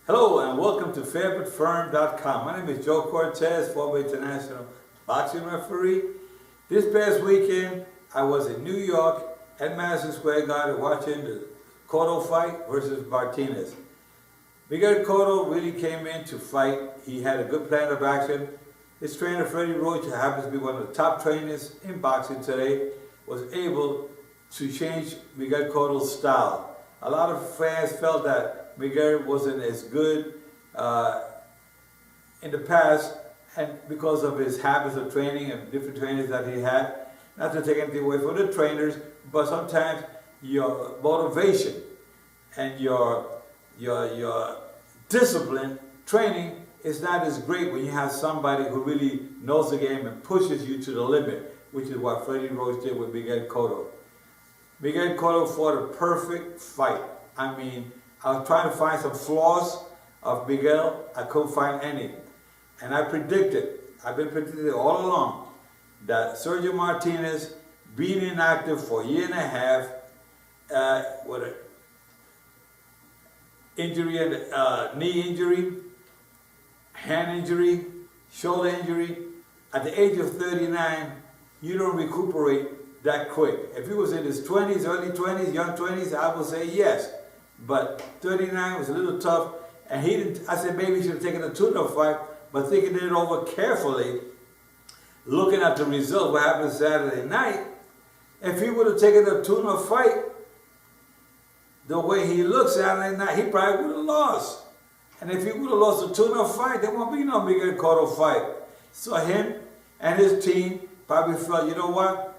Hello and welcome to fairbutfirm.com. My name is Joe Cortez, former international boxing referee. This past weekend, I was in New York at Madison Square Garden watching the Cotto fight versus Martinez. Miguel Cotto really came in to fight. He had a good plan of action. His trainer, Freddie Roach, who happens to be one of the top trainers in boxing today, was able to change Miguel Cotto's style. A lot of fans felt that Miguel wasn't as good in the past, and because of his habits of training and different trainers that he had. Not to take anything away from the trainers, but sometimes your motivation and your discipline training is not as great when you have somebody who really knows the game and pushes you to the limit, which is what Freddie Roach did with Miguel Cotto. Miguel Cotto fought a perfect fight. I mean, I was trying to find some flaws of Miguel. I couldn't find any. And I've been predicting all along, that Sergio Martinez, being inactive for a year and a half, with an injury, knee injury, hand injury, shoulder injury, at the age of 39, you don't recuperate that quick. If he was in his 20s, early 20s, young 20s, I would say yes. But 39 was a little tough, and he didn't. I said maybe he should have taken a tune-up fight, but thinking it over carefully, looking at the result, what happened Saturday night, if he would have taken a tune-up fight, the way he looked Saturday night, he probably would have lost. And if he would have lost a tune-up fight, there won't be no Miguel Cotto fight. So him and his team probably felt, you know what?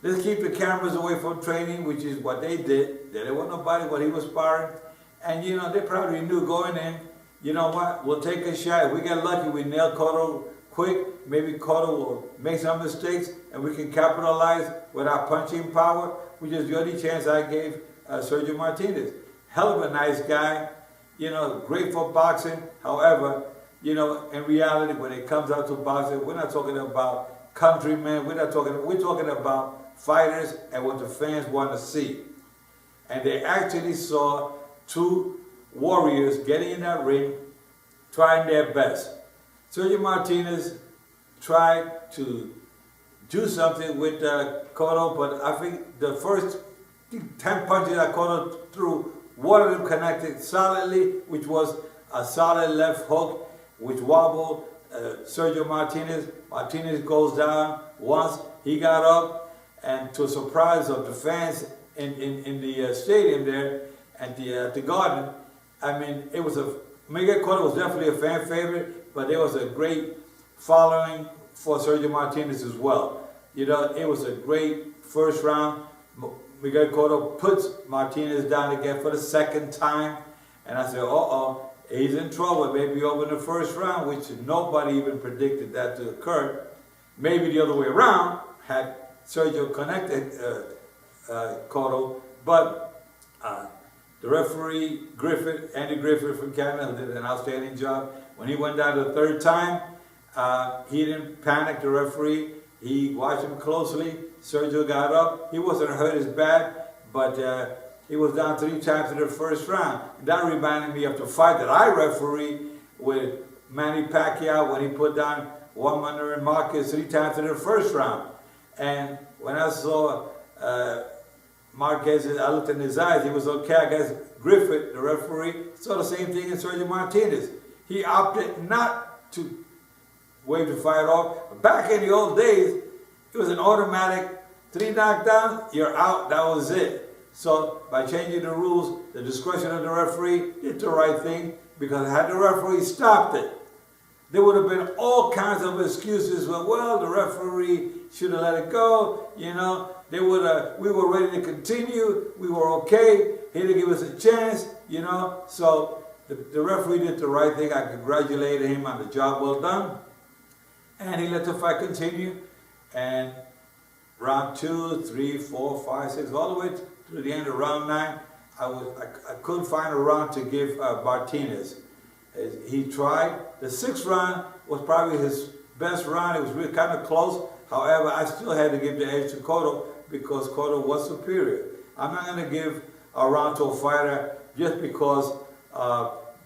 Let's keep the cameras away from training, which is what they did. There wasn't nobody what he was sparring. And, you know, they probably knew going in, you know what, we'll take a shot. If we get lucky, we nail Cotto quick. Maybe Cotto will make some mistakes, and we can capitalize with our punching power, which is the only chance I gave Sergio Martinez. Hell of a nice guy, you know, great for boxing. However, you know, in reality, when it comes out to boxing, we're not talking about countrymen. We're talking about fighters and what the fans want to see. And they actually saw two warriors getting in that ring, trying their best. Sergio Martinez tried to do something with Cotto, but I think the first 10 punches that Cotto threw, one of them connected solidly, which was a solid left hook, which wobbled Sergio Martinez. Martinez goes down once, he got up, and to a surprise of the fans in the stadium there at the Garden, I mean, Miguel Cotto was definitely a fan favorite, but there was a great following for Sergio Martinez as well. You know, it was a great first round. Miguel Cotto puts Martinez down again for the second time, and I said, uh-oh, he's in trouble, maybe over in the first round, which nobody even predicted that to occur. Maybe the other way around, had Sergio connected Cotto, but the referee, Andy Griffith from Canada, did an outstanding job. When he went down the third time, he didn't panic, the referee. He watched him closely. Sergio got up. He wasn't hurt as bad, but he was down 3 times in the first round. That reminded me of the fight that I refereed with Manny Pacquiao when he put down Juan Manuel Marquez 3 times in the first round. And when I saw Marquez, I looked in his eyes, he was okay. I guess Griffith, the referee, saw the same thing in Sergio Martinez. He opted not to wave the fight off. Back in the old days, it was an automatic 3 knockdowns, you're out, that was it. So by changing the rules, the discretion of the referee did the right thing, because had the referee stopped it, there would have been all kinds of excuses. Well, the referee should have let it go. You know, we were ready to continue. We were okay. He didn't give us a chance. You know, so the referee did the right thing. I congratulated him on the job well done, and he let the fight continue. And round 2, 3, 4, 5, 6, all the way to the end of round 9, I couldn't find a round to give Martinez. He tried. The 6th round was probably his best round. It was really kind of close. However, I still had to give the edge to Cotto because Cotto was superior. I'm not going to give a round to a fighter just because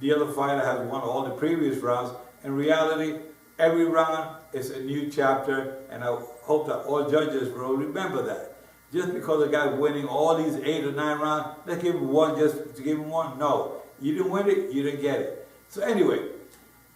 the other fighter has won all the previous rounds. In reality, every round is a new chapter, and I hope that all judges will remember that. Just because a guy winning all these 8 or 9 rounds, let's give him one just to give him one. No, you didn't win it, you didn't get it. So anyway,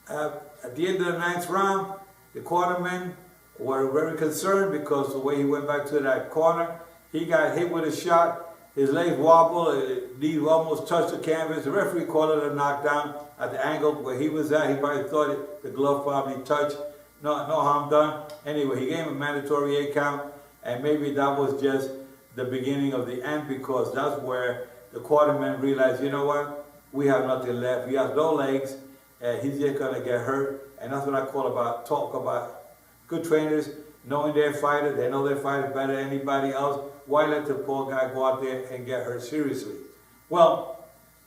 at the end of the 9th round, the cornermen were very concerned because the way he went back to that corner, he got hit with a shot. His legs wobbled, his knee almost touched the canvas. The referee called it a knockdown at the angle where he was at. He probably thought the glove probably touched. No harm done. Anyway, he gave him a mandatory 8 count, and maybe that was just the beginning of the end, because that's where the quarterman realized, you know what, we have nothing left. He has no legs, and he's just gonna get hurt. And that's what I talk about good trainers, knowing their fighter. They know their fighter better than anybody else. Why let the poor guy go out there and get hurt seriously? Well,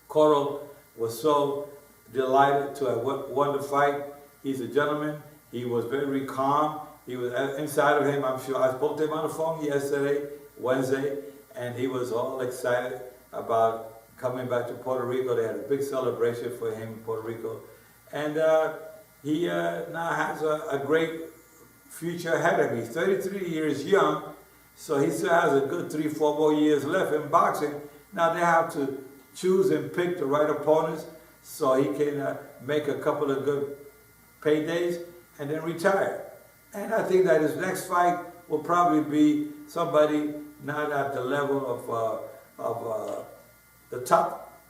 Cotto was so delighted to have won the fight. He's a gentleman. He was very calm. He was inside of him, I'm sure. I spoke to him on the phone yesterday, Wednesday, and he was all excited about coming back to Puerto Rico. They had a big celebration for him in Puerto Rico. And he now has a great future ahead of him. He's 33 years young, so he still has a good 3-4 more years left in boxing. Now they have to choose and pick the right opponents so he can make a couple of good paydays and then retire. And I think that his next fight will probably be somebody not at the level of the top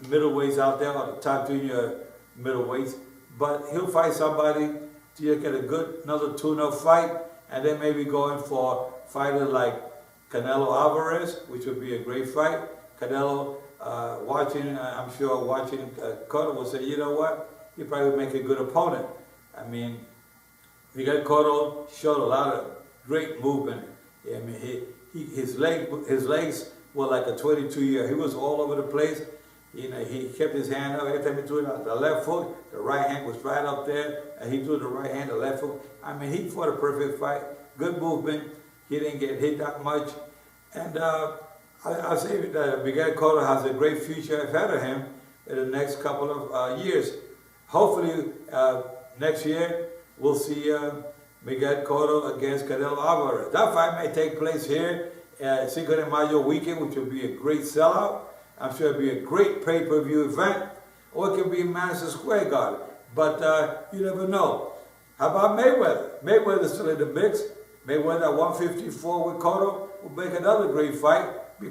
middleweights out there, or the top junior middleweights, but he'll fight somebody to get a good, another tune-up fight, and then maybe going for a fighter like Canelo Alvarez, which would be a great fight. Canelo, I'm sure watching Cotto will say, you know what, he probably would make a good opponent. I mean, Miguel Cotto showed a lot of great movement. I mean, his legs were like a 22-year. He was all over the place. You know, he kept his hand up. Every time he threw it, the left foot, the right hand was right up there, and he threw the right hand, the left foot. I mean, he fought a perfect fight. Good movement. He didn't get hit that much. And I say that Miguel Cotto has a great future ahead of him in the next couple of years. Hopefully, next year, we'll see Miguel Cotto against Canelo Alvarez. That fight may take place here at Cinco de Mayo weekend, which will be a great sellout. I'm sure it'll be a great pay-per-view event, or it could be in Madison Square Garden. But you never know. How about Mayweather? Mayweather's still in the mix. Mayweather at 154 with Cotto will make another great fight,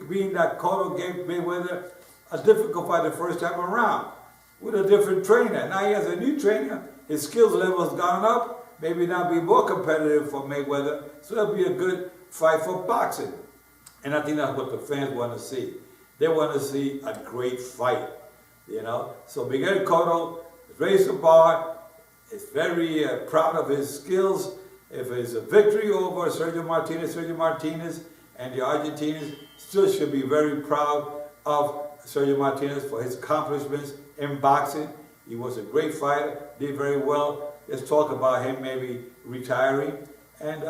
being that Cotto gave Mayweather a difficult fight the first time around with a different trainer. Now he has a new trainer. His skills level has gone up. Maybe now be more competitive for Mayweather. So it'll be a good fight for boxing. And I think that's what the fans want to see. They want to see a great fight, you know. So Miguel Cotto raised the bar. Is very proud of his skills. If it's a victory over Sergio Martinez and the Argentinians still should be very proud of Sergio Martinez for his accomplishments in boxing. He was a great fighter, did very well. Let's talk about him maybe retiring. And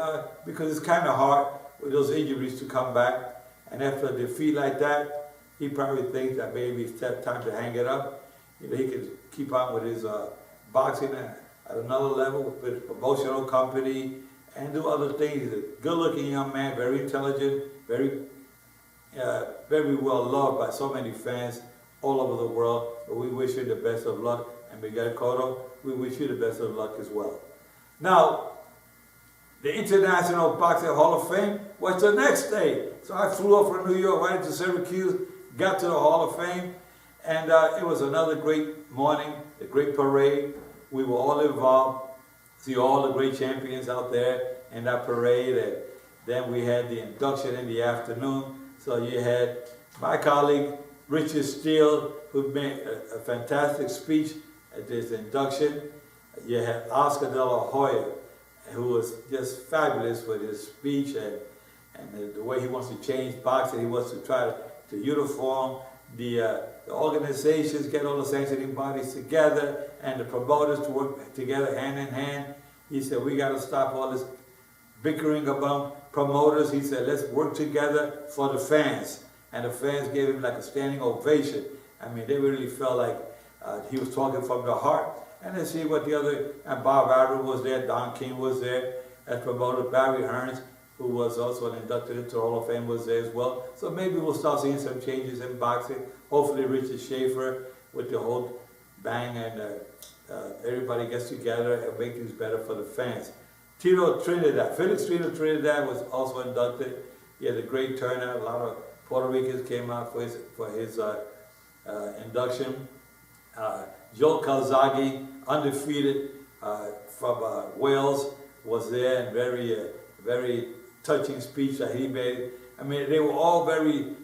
because it's kind of hard with those injuries to come back. And after a defeat like that, he probably thinks that maybe it's time to hang it up. You know, he can keep on with his boxing at another level with his promotional company and do other things. He's a good-looking young man, very intelligent, very well loved by so many fans all over the world. But we wish him the best of luck. And Miguel Cotto, we wish you the best of luck as well. Now, the International Boxing Hall of Fame was the next day. So I flew up from New York right into Syracuse, got to the Hall of Fame, and it was another great morning, a great parade. We were all involved, see all the great champions out there in that parade. And then we had the induction in the afternoon. So you had my colleague, Richard Steele, who made a fantastic speech at this induction. You had Oscar De La Hoya, who was just fabulous with his speech and the way he wants to change boxing. He wants to try to uniform the organizations, get all the sanctioning bodies together, and the promoters to work together hand in hand. He said, we got to stop all this bickering about promoters. He said, let's work together for the fans. And the fans gave him like a standing ovation. I mean, they really felt like He was talking from the heart. And then see what the other, and Bob Arum was there, Don King was there, as promoter. Barry Hearns, who was also inducted into the Hall of Fame, was there as well. So maybe we'll start seeing some changes in boxing. Hopefully Richard Schaefer with the whole bang and everybody gets together and make things better for the fans. Tito Trinidad, Felix Tito Trinidad was also inducted. He had a great turnout. A lot of Puerto Ricans came out for his induction. Joe Calzaghe, undefeated from Wales, was there, and very touching speech that he made. I mean, they were all very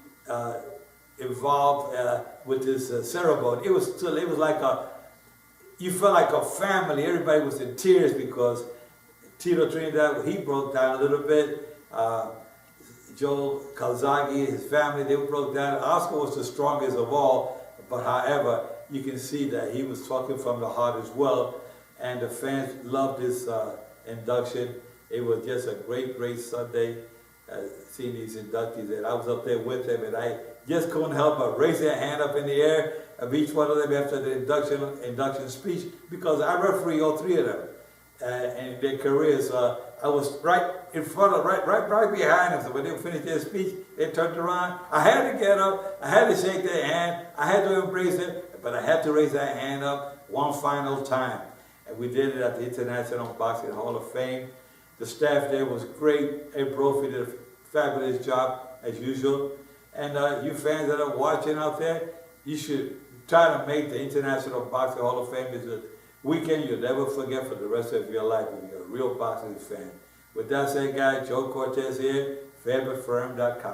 involved with this ceremony. It was like you felt like a family. Everybody was in tears because Tito Trinidad, he broke down a little bit. Joe Calzaghe, his family, they broke down. Oscar was the strongest of all, but however, you can see that he was talking from the heart as well, and the fans loved this induction. It was just a great Sunday seeing these inductees, and I was up there with them, and I just couldn't help but raise their hand up in the air of each one of them after the induction speech, because I referee all three of them in their careers. I was right in front of, right behind them. So when they finished their speech, they turned around. I had to get up. I had to shake their hand. I had to embrace them, but I had to raise that hand up one final time. And we did it at the International Boxing Hall of Fame. The staff there was great. Ed Brophy did a fabulous job, as usual. And you fans that are watching out there, you should try to make the International Boxing Hall of Fame. It's a weekend you'll never forget for the rest of your life if you're a real boxing fan. With that said, guys, Joe Cortez here, fairbutfirm.com.